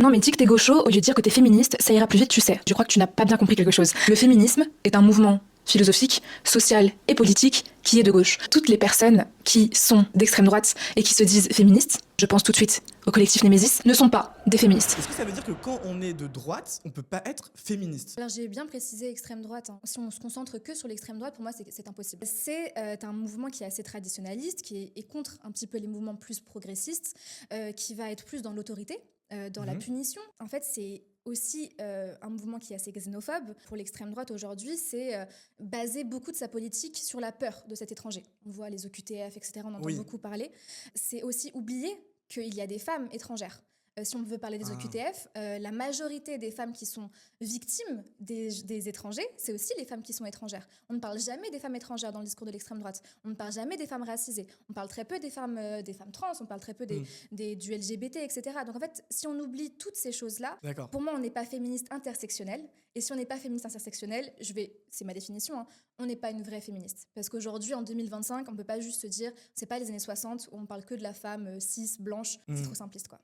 Non mais dis que t'es gaucho, au lieu de dire que t'es féministe, ça ira plus vite, tu sais. Je crois que tu n'as pas bien compris quelque chose. Le féminisme est un mouvement philosophique, social et politique qui est de gauche. Toutes les personnes qui sont d'extrême droite et qui se disent féministes, je pense tout de suite au collectif Némésis, ne sont pas des féministes. Est-ce que ça veut dire que quand on est de droite, on peut pas être féministe? Alors j'ai bien précisé extrême droite. Si on se concentre que sur l'extrême droite, pour moi c'est impossible. C'est un mouvement qui est assez traditionnaliste, qui est contre un petit peu les mouvements plus progressistes, qui va être plus dans l'autorité, dans la punition. En fait, c'est aussi un mouvement qui est assez xénophobe. Pour l'extrême droite aujourd'hui, c'est baser beaucoup de sa politique sur la peur de cet étranger. On voit les OQTF, etc., on entend beaucoup parler. C'est aussi oublier qu'il y a des femmes étrangères. Si on veut parler des OQTF, la majorité des femmes qui sont victimes des étrangers, c'est aussi les femmes qui sont étrangères. On ne parle jamais des femmes étrangères dans le discours de l'extrême droite. On ne parle jamais des femmes racisées. On parle très peu des femmes trans, on parle très peu du LGBT, etc. Donc en fait, si on oublie toutes ces choses-là, pour moi, on n'est pas féministe intersectionnel. Et si on n'est pas féministe intersectionnel, c'est ma définition, hein, on n'est pas une vraie féministe. Parce qu'aujourd'hui, en 2025, on ne peut pas juste se dire, c'est pas les années 60 où on parle que de la femme cis, blanche, c'est trop simpliste, quoi.